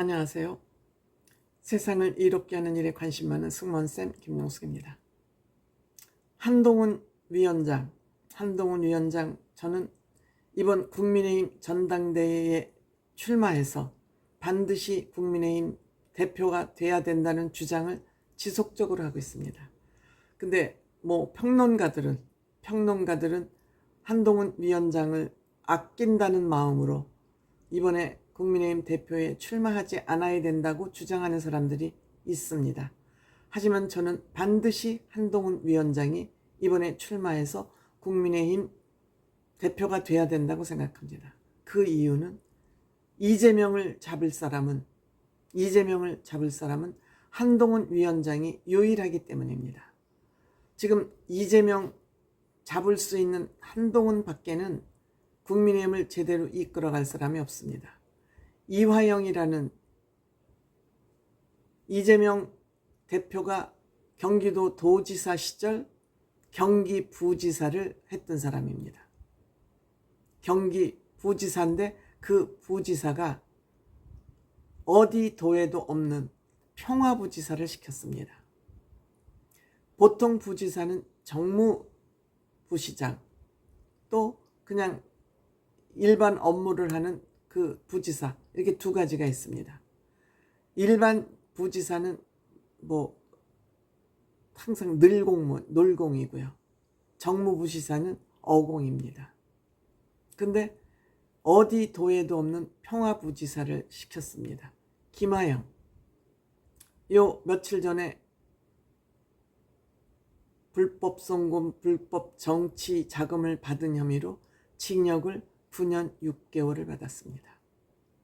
안녕하세요. 세상을 이롭게 하는 일에 관심 많은 승무원쌤 김용숙입니다. 한동훈 위원장, 저는 이번 국민의힘 전당대회에 출마해서 반드시 국민의힘 대표가 돼야 된다는 주장을 지속적으로 하고 있습니다. 근데 평론가들은 한동훈 위원장을 아낀다는 마음으로 이번에 국민의힘 대표에 출마하지 않아야 된다고 주장하는 사람들이 있습니다. 하지만 저는 반드시 한동훈 위원장이 이번에 출마해서 국민의힘 대표가 돼야 된다고 생각합니다. 그 이유는 이재명을 잡을 사람은 한동훈 위원장이 유일하기 때문입니다. 지금 이재명 잡을 수 있는 한동훈 밖에는 국민의힘을 제대로 이끌어갈 사람이 없습니다. 이화영이라는 이재명 대표가 경기도 도지사 시절 경기부지사를 했던 사람입니다. 경기부지사인데 그 부지사가 어디 도에도 없는 평화부지사를 시켰습니다. 보통 부지사는 정무부시장 또 그냥 일반 업무를 하는 그 부지사, 이렇게 두 가지가 있습니다. 일반 부지사는 항상 놀공이고요. 정무부시사는 어공입니다. 근데 어디 도에도 없는 평화부지사를 시켰습니다. 김하영. 며칠 전에 불법 송금, 불법 정치 자금을 받은 혐의로 징역을 9년 6개월을 받았습니다.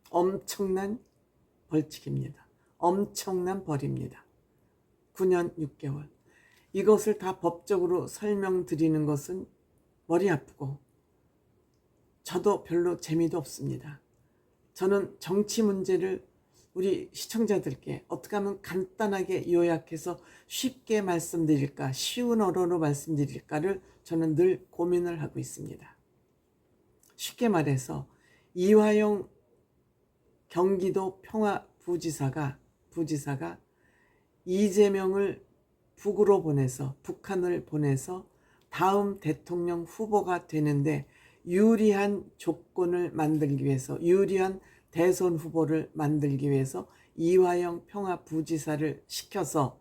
엄청난 벌칙입니다. 엄청난 벌입니다. 9년 6개월. 이것을 다 법적으로 설명드리는 것은 머리 아프고 저도 별로 재미도 없습니다. 저는 정치 문제를 우리 시청자들께 어떻게 하면 간단하게 요약해서 쉽게 말씀드릴까, 쉬운 언어로 말씀드릴까를 저는 늘 고민을 하고 있습니다. 쉽게 말해서 이화영 경기도 평화부지사가 이재명을 북한을 보내서 다음 대통령 후보가 되는데 유리한 조건을 만들기 위해서, 유리한 대선 후보를 만들기 위해서 이화영 평화부지사를 시켜서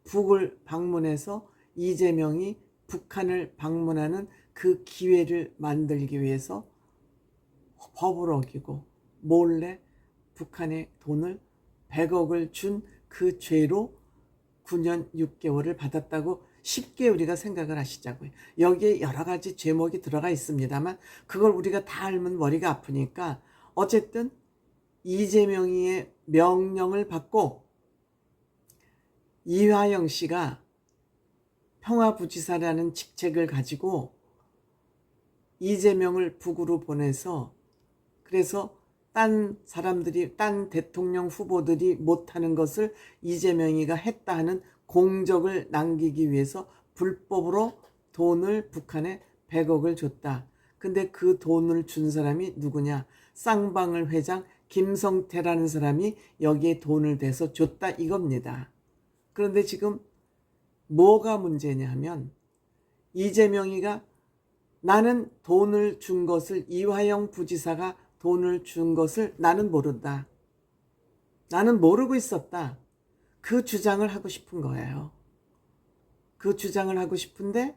북을 방문해서 이재명이 북한을 방문하는 그 기회를 만들기 위해서 법을 어기고 몰래 북한에 돈을 100억을 준 그 죄로 9년 6개월을 받았다고 쉽게 우리가 생각을 하시자고요. 여기에 여러 가지 제목이 들어가 있습니다만 그걸 우리가 다 알면 머리가 아프니까 어쨌든 이재명이의 명령을 받고 이화영 씨가 평화부지사라는 직책을 가지고 이재명을 북으로 보내서, 그래서 딴 대통령 후보들이 못하는 것을 이재명이가 했다 하는 공적을 남기기 위해서 불법으로 돈을 북한에 100억을 줬다. 근데 그 돈을 준 사람이 누구냐? 쌍방울 회장 김성태라는 사람이 여기에 돈을 대서 줬다 이겁니다. 그런데 지금 뭐가 문제냐 하면 이재명이가 나는 돈을 준 것을, 이화영 부지사가 돈을 준 것을 나는 모른다. 나는 모르고 있었다. 그 주장을 하고 싶은 거예요. 그 주장을 하고 싶은데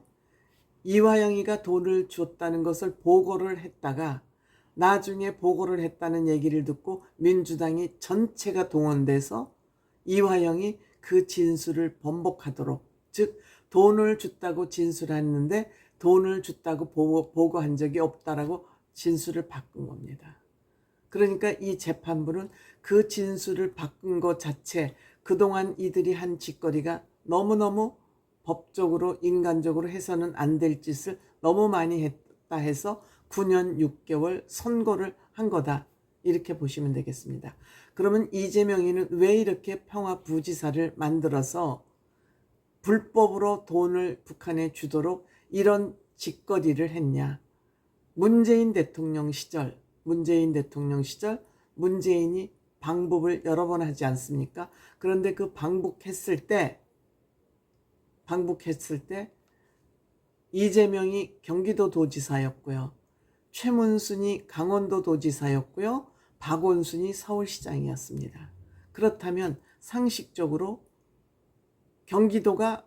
이화영이가 돈을 줬다는 것을 보고를 했다가 나중에 보고를 했다는 얘기를 듣고 민주당이 전체가 동원돼서 이화영이 그 진술을 번복하도록, 즉 돈을 줬다고 진술했는데 돈을 줬다고 보고한 적이 없다라고 진술을 바꾼 겁니다. 그러니까 이 재판부는 그 진술을 바꾼 것 자체, 그동안 이들이 한 짓거리가 너무너무 법적으로 인간적으로 해서는 안 될 짓을 너무 많이 했다 해서 9년 6개월 선고를 한 거다, 이렇게 보시면 되겠습니다. 그러면 이재명이는 왜 이렇게 평화부지사를 만들어서 불법으로 돈을 북한에 주도록 이런 짓거리를 했냐? 문재인 대통령 시절 문재인이 방북을 여러 번 하지 않습니까? 그런데 그 방북했을 때 이재명이 경기도 도지사였고요. 최문순이 강원도 도지사였고요. 박원순이 서울시장이었습니다. 그렇다면 상식적으로 경기도가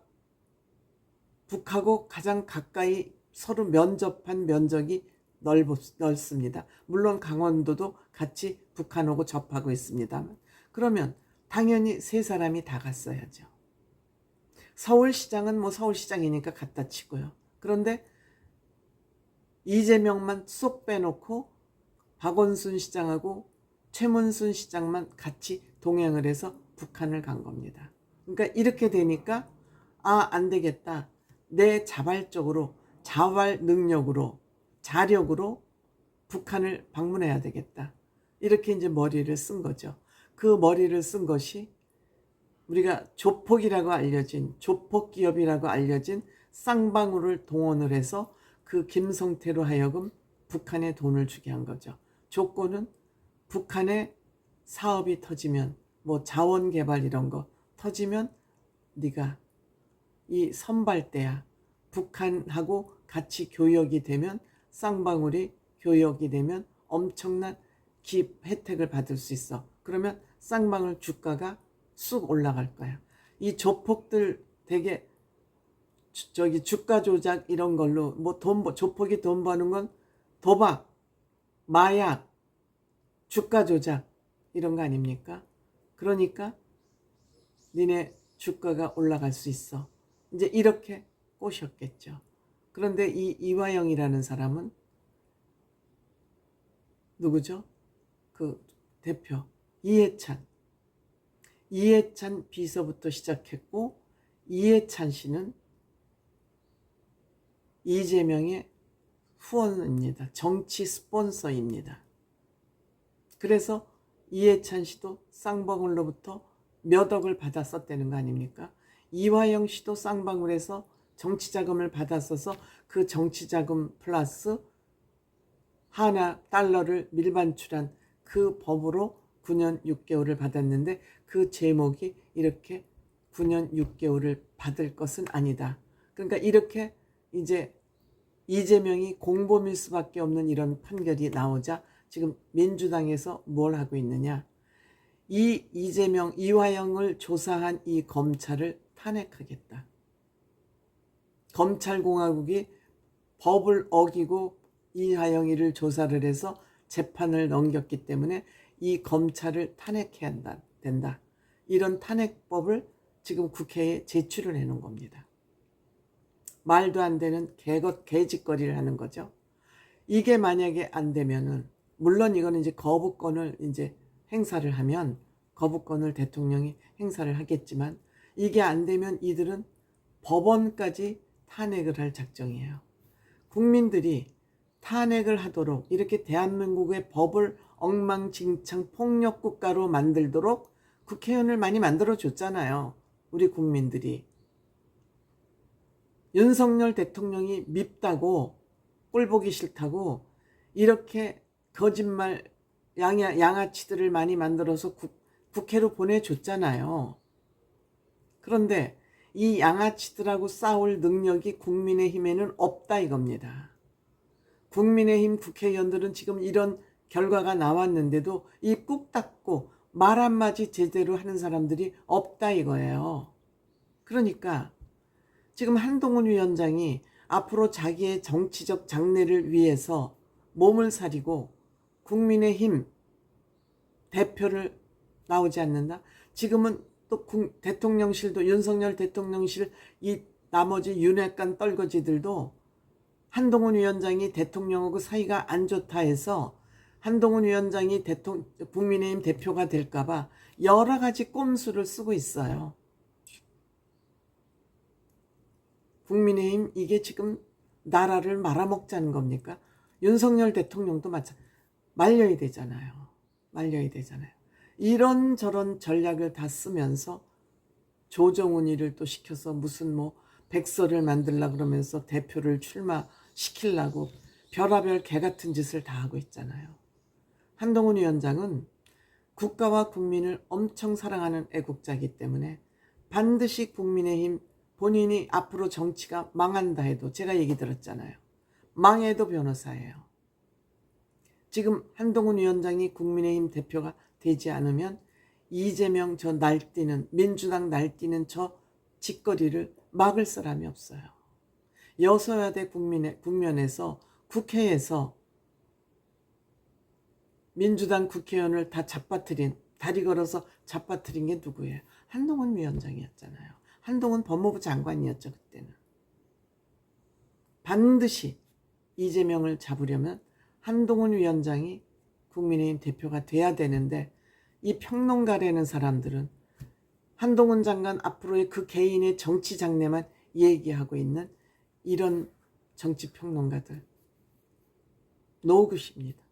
북하고 가장 가까이 서로 면접한 면적이 넓습니다. 물론 강원도도 같이 북한하고 접하고 있습니다만, 그러면 당연히 세 사람이 다 갔어야죠. 서울시장은 뭐 서울시장이니까 갖다 치고요. 그런데 이재명만 쏙 빼놓고 박원순 시장하고 최문순 시장만 같이 동행을 해서 북한을 간 겁니다. 그러니까 이렇게 되니까 안 되겠다. 내 자발적으로, 자활 능력으로, 자력으로 북한을 방문해야 되겠다. 이렇게 이제 머리를 쓴 거죠. 그 머리를 쓴 것이 우리가 조폭이라고 알려진, 조폭 기업이라고 알려진 쌍방울을 동원을 해서 그 김성태로 하여금 북한에 돈을 주게 한 거죠. 조건은 북한에 사업이 터지면, 뭐 자원 개발 이런 거 터지면 네가 이 선발대야. 북한하고 같이 교역이 되면, 쌍방울이 교역이 되면 엄청난 혜택을 받을 수 있어. 그러면 쌍방울 주가가 쑥 올라갈 거야. 이 조폭들 되게 주가 조작 이런 걸로 뭐 조폭이 돈 버는 건 도박, 마약, 주가 조작 이런 거 아닙니까? 그러니까 니네 주가가 올라갈 수 있어. 이제 이렇게 꼬셨겠죠. 그런데 이 이화영이라는 사람은 누구죠? 그 대표 이해찬 비서부터 시작했고, 이해찬 씨는 이재명의 후원입니다. 정치 스폰서입니다. 그래서 이해찬 씨도 쌍방울로부터 몇 억을 받았었다는 거 아닙니까? 이화영 씨도 쌍방울에서 정치자금을 받았어서 그 정치자금 플러스 하나 달러를 밀반출한 그 법으로 9년 6개월을 받았는데, 그 제목이 이렇게 9년 6개월을 받을 것은 아니다. 그러니까 이렇게 이제 이재명이 공범일 수밖에 없는 이런 판결이 나오자 지금 민주당에서 뭘 하고 있느냐. 이화영을 조사한 이 검찰을 탄핵하겠다. 검찰공화국이 법을 어기고 이화영이를 조사를 해서 재판을 넘겼기 때문에 이 검찰을 탄핵해야 된다. 이런 탄핵법을 지금 국회에 제출을 해놓은 겁니다. 말도 안 되는 개짓거리를 하는 거죠. 이게 만약에 안 되면은, 물론 이거는 이제 거부권을 이제 행사를 하면 거부권을 대통령이 행사를 하겠지만, 이게 안 되면 이들은 법원까지 탄핵을 할 작정이에요. 국민들이 탄핵을 하도록, 이렇게 대한민국의 법을 엉망진창 폭력국가로 만들도록 국회의원을 많이 만들어줬잖아요. 우리 국민들이. 윤석열 대통령이 밉다고, 꼴보기 싫다고 이렇게 거짓말 양아치들을 많이 만들어서 국회로 보내줬잖아요. 그런데 이 양아치들하고 싸울 능력이 국민의힘에는 없다 이겁니다. 국민의힘 국회의원들은 지금 이런 결과가 나왔는데도 입 꾹 닫고 말 한마디 제대로 하는 사람들이 없다 이거예요. 그러니까 지금 한동훈 위원장이 앞으로 자기의 정치적 장래를 위해서 몸을 사리고 국민의힘 대표를 나오지 않는다. 지금은 또 대통령실도, 윤석열 대통령실 이 나머지 윤핵관 떨거지들도 한동훈 위원장이 대통령하고 사이가 안 좋다 해서 한동훈 위원장이 국민의힘 대표가 될까봐 여러 가지 꼼수를 쓰고 있어요. 국민의힘 이게 지금 나라를 말아먹자는 겁니까? 윤석열 대통령도 말려야 되잖아요. 이런저런 전략을 다 쓰면서 조정훈이를 또 시켜서 무슨 뭐 백서를 만들려고 그러면서 대표를 출마시키려고 별의별 개 같은 짓을 다 하고 있잖아요. 한동훈 위원장은 국가와 국민을 엄청 사랑하는 애국자이기 때문에 반드시 국민의힘 본인이 앞으로 정치가 망한다 해도, 제가 얘기 들었잖아요. 망해도 변호사예요. 지금 한동훈 위원장이 국민의힘 대표가 되지 않으면 이재명 저 날뛰는, 민주당 날뛰는 저 짓거리를 막을 사람이 없어요. 여소야대 국면에서 국회에서 민주당 국회의원을 다 잡아뜨린, 다리 걸어서 잡아뜨린 게 누구예요? 한동훈 위원장이었잖아요. 한동훈 법무부 장관이었죠, 그때는. 반드시 이재명을 잡으려면 한동훈 위원장이 국민의힘 대표가 돼야 되는데, 이 평론가라는 사람들은 한동훈 장관 앞으로의 그 개인의 정치 장래만 얘기하고 있는 이런 정치 평론가들 노굿입니다.